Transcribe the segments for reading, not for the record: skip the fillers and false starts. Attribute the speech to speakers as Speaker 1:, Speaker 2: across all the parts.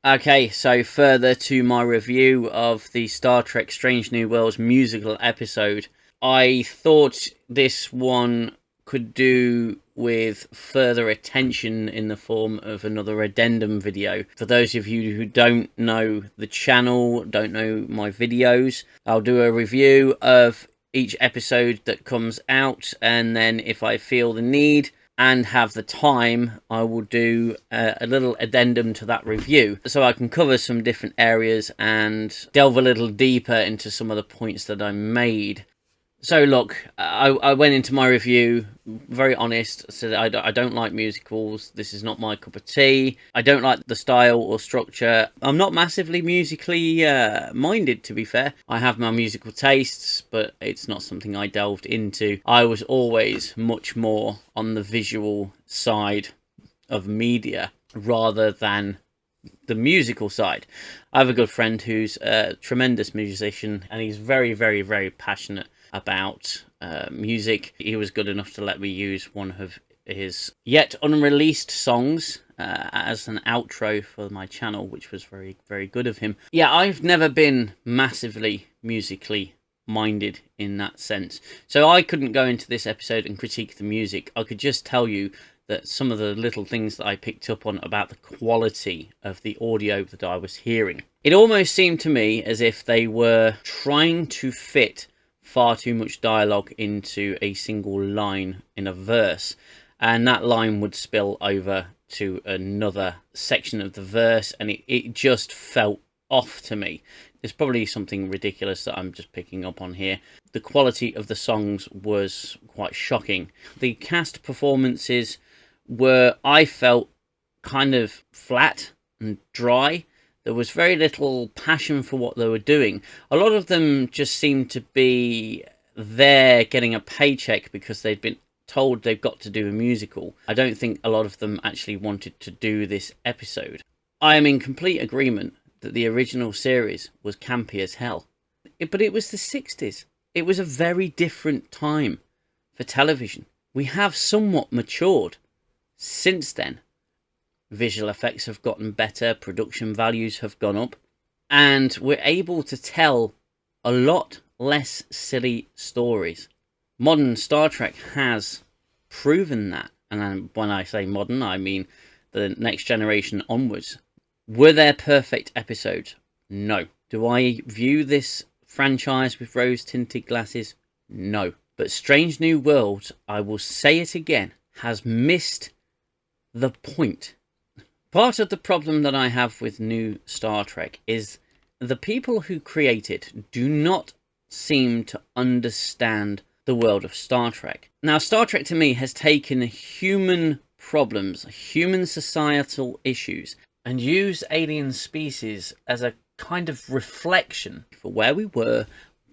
Speaker 1: Okay, so further to my review of the Star Trek Strange New Worlds musical episode, I thought this one could do with further attention in the form of another addendum video. For those of you who don't know the channel, don't know my videos, I'll do a review of each episode that comes out, and then if I feel the need and have the time, I will do a little addendum to that review so I can cover some different areas and delve a little deeper into some of the points that I made. So look, I went into my review very honest. I said I don't like musicals. This is not my cup of tea. I don't like the style or structure. I'm not massively musically minded, to be fair. I have my musical tastes, but it's not something I delved into. I was always much more on the visual side of media rather than the musical side. I have a good friend who's a tremendous musician, and he's very, very, very passionate about music. He was good enough to let me use one of his yet unreleased songs as an outro for my channel, which was very, very good of him. Yeah, I've never been massively musically minded in that sense, so I couldn't go into this episode and critique the music. I could just tell you that some of the little things that I picked up on about the quality of the audio that I was hearing. It almost seemed to me as if they were trying to fit far too much dialogue into a single line in a verse, and that line would spill over to another section of the verse, and it just felt off to me. There's probably something ridiculous that I'm just picking up on here. The quality of the songs was quite shocking. The cast performances were, I felt, kind of flat and dry. There was very little passion for what they were doing. A lot of them just seemed to be there getting a paycheck because they'd been told they've got to do a musical. I don't think a lot of them actually wanted to do this episode. I am in complete agreement that the original series was campy as hell. But it was the 60s. It was a very different time for television. We have somewhat matured since then. Visual effects have gotten better, production values have gone up, and we're able to tell a lot less silly stories. Modern Star Trek has proven that, and when I say modern, I mean the next generation onwards. Were there perfect episodes? No. Do I view this franchise with rose-tinted glasses? No. But Strange New Worlds, I will say it again, has missed the point. Part of the problem that I have with new Star Trek is the people who create it do not seem to understand the world of Star Trek. Now, Star Trek to me has taken human problems, human societal issues, and used alien species as a kind of reflection for where we were,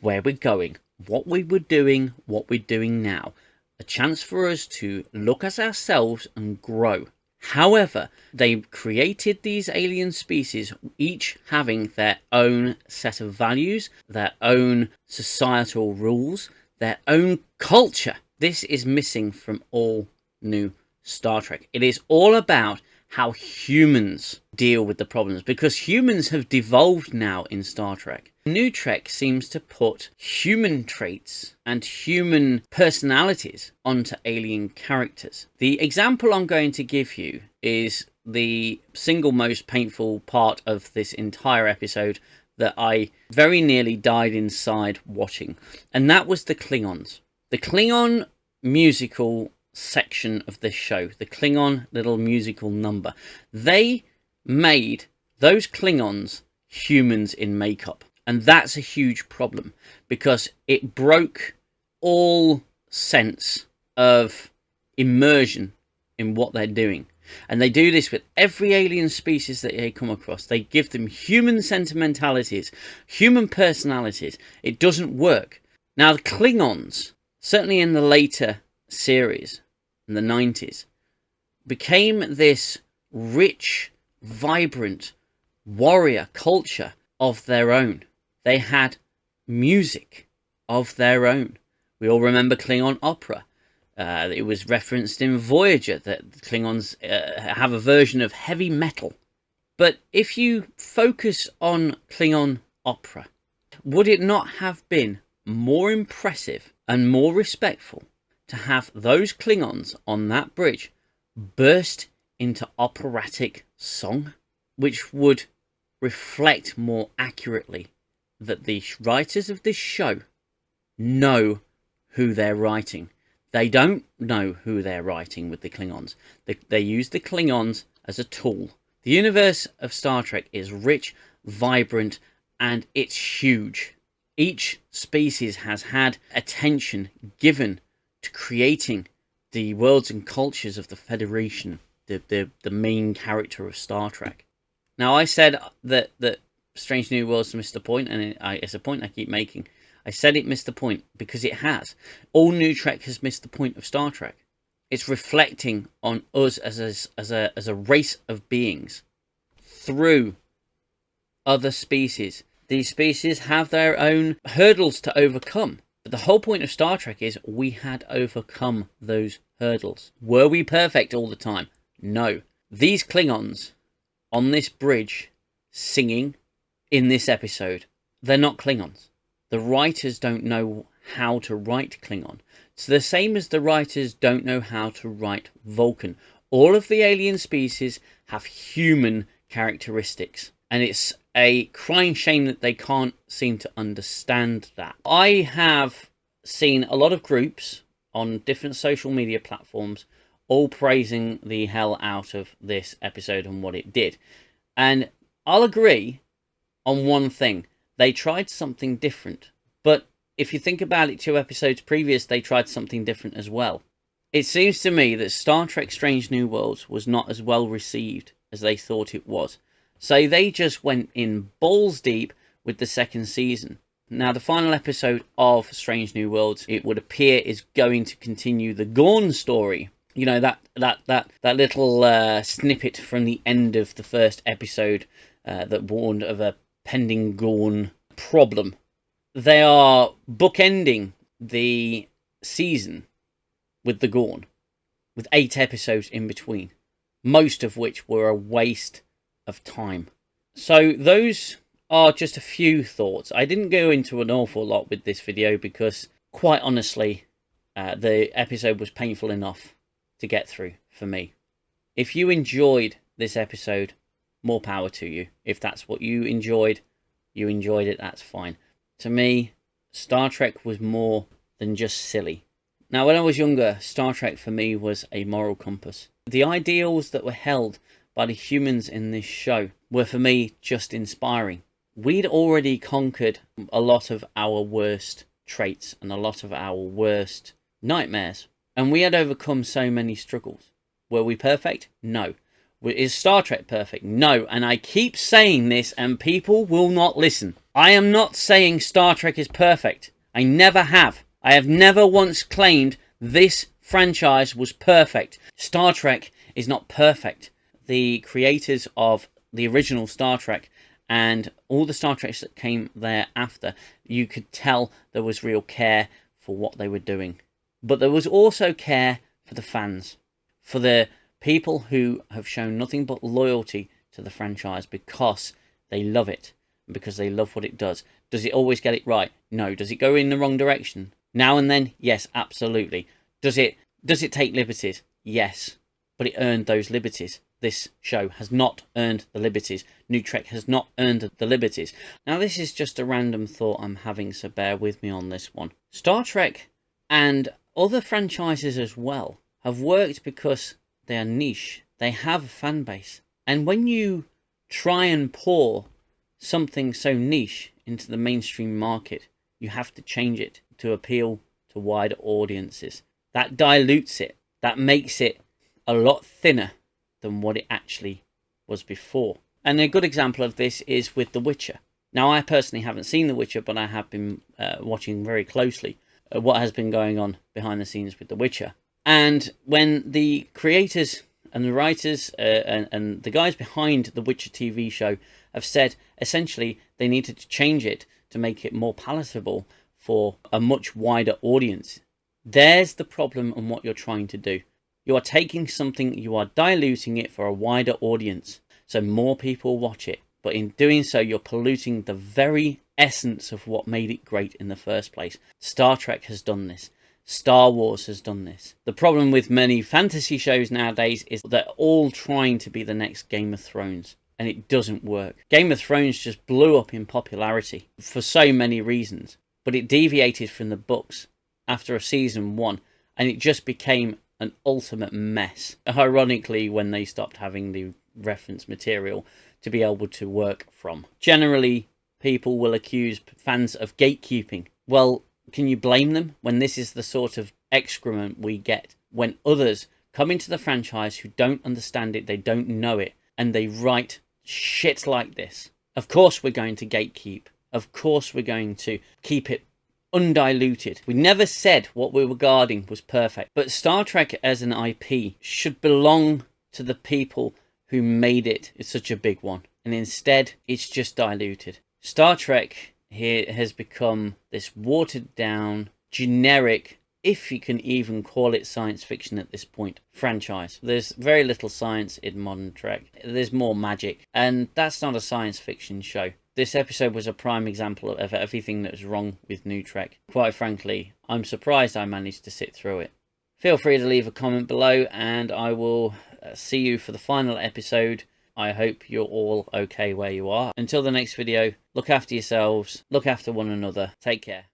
Speaker 1: where we're going, what we were doing, what we're doing now. A chance for us to look at ourselves and grow. However, they created these alien species, each having their own set of values, their own societal rules, their own culture. This is missing from all new Star Trek. It is all about how humans deal with the problems, because humans have devolved now in Star Trek. NuTrek seems to put human traits and human personalities onto alien characters. The example I'm going to give you is the single most painful part of this entire episode that I very nearly died inside watching, and that was the Klingons. The Klingon musical section of this show, the Klingon little musical number. They made those Klingons humans in makeup, and that's a huge problem because it broke all sense of immersion in what they're doing. And they do this with every alien species that they come across. They give them human sentimentalities, human personalities. It doesn't work. Now, the Klingons, certainly in the later series, in the 90s, became this rich, vibrant warrior culture of their own. They had music of their own. We all remember Klingon opera. It was referenced in Voyager that the Klingons have a version of heavy metal But if you focus on Klingon opera, would it not have been more impressive and more respectful to have those Klingons on that bridge burst into operatic song, which would reflect more accurately that the writers of this show know who they're writing? They don't know who they're writing with the Klingons. They use the Klingons as a tool. The universe of Star Trek is rich, vibrant, and it's huge. Each species has had attention given to creating the worlds and cultures of the Federation, the main character of Star Trek. Now, I said that Strange New Worlds missed the point, and it's a point I keep making. I said it missed the point because it has. All NuTrek has missed the point of Star Trek. It's reflecting on us as a race of beings through other species. These species have their own hurdles to overcome. But the whole point of Star Trek is we had overcome those hurdles. Were we perfect all the time? No. These Klingons on this bridge singing in this episode, they're not Klingons. The writers don't know how to write Klingon. It's the same as the writers don't know how to write Vulcan. All of the alien species have human characteristics, and it's a crying shame that they can't seem to understand that. I have seen a lot of groups on different social media platforms all praising the hell out of this episode and what it did. And I'll agree on one thing. They tried something different. But if you think about it, 2 episodes previous, they tried something different as well. It seems to me that Star Trek Strange New Worlds was not as well received as they thought it was. So they just went in balls deep with the 2nd season. Now, the final episode of Strange New Worlds, it would appear, is going to continue the Gorn story. You know, that little snippet from the end of the 1st episode that warned of a pending Gorn problem. They are bookending the season with the Gorn, with 8 episodes in between, most of which were a waste of time. So those are just a few thoughts. I didn't go into an awful lot with this video because, quite honestly, the episode was painful enough to get through for me. If you enjoyed this episode, more power to you. If that's what you enjoyed it, that's fine. To me, Star Trek was more than just silly. Now, when I was younger, Star Trek for me was a moral compass. The ideals that were held by the humans in this show were for me just inspiring. We'd already conquered a lot of our worst traits and a lot of our worst nightmares. And we had overcome so many struggles. Were we perfect? No. Is Star Trek perfect? No. And I keep saying this and people will not listen. I am not saying Star Trek is perfect. I never have. I have never once claimed this franchise was perfect. Star Trek is not perfect. The creators of the original Star Trek and all the Star Treks that came thereafter, you could tell there was real care for what they were doing. But there was also care for the fans, for the people who have shown nothing but loyalty to the franchise because they love it, because they love what it does. Does it always get it right? No. Does it go in the wrong direction? Now and then? Yes, absolutely. Does it take liberties? Yes. But it earned those liberties. This show has not earned the liberties. NuTrek has not earned the liberties. Now, this is just a random thought I'm having, so bear with me on this one. Star Trek and other franchises as well have worked because they are niche. They have a fan base. And when you try and pour something so niche into the mainstream market, you have to change it to appeal to wider audiences. That dilutes it. That makes it a lot thinner than what it actually was before. And a good example of this is with The Witcher. Now, I personally haven't seen The Witcher, but I have been watching very closely what has been going on behind the scenes with The Witcher. And when the creators and the writers and the guys behind The Witcher TV show have said, essentially, they needed to change it to make it more palatable for a much wider audience. There's the problem on what you're trying to do. You are taking something, you are diluting it for a wider audience. so more people watch it. But in doing so, you're polluting the very essence of what made it great in the first place. Star Trek has done this. Star Wars has done this. The problem with many fantasy shows nowadays is they're all trying to be the next Game of Thrones, and it doesn't work. Game of Thrones just blew up in popularity for so many reasons, but it deviated from the books after a season 1, and it just became an ultimate mess. Ironically, when they stopped having the reference material to be able to work from. Generally, people will accuse fans of gatekeeping. Well, can you blame them when this is the sort of excrement we get when others come into the franchise who don't understand it, they don't know it, and they write shit like this? Of course we're going to gatekeep. Of course we're going to keep it undiluted. We never said what we were guarding was perfect, but Star Trek as an IP should belong to the people who made it. It's such a big one, and instead it's just diluted. Star Trek here has become this watered down, generic, if you can even call it science fiction at this point, franchise. There's very little science in modern Trek. There's more magic, and that's not a science fiction show. This episode was a prime example of everything that was wrong with NuTrek. Quite frankly, I'm surprised I managed to sit through it. Feel free to leave a comment below, and I will see you for the final episode. I hope you're all okay where you are. Until the next video, look after yourselves, look after one another, take care.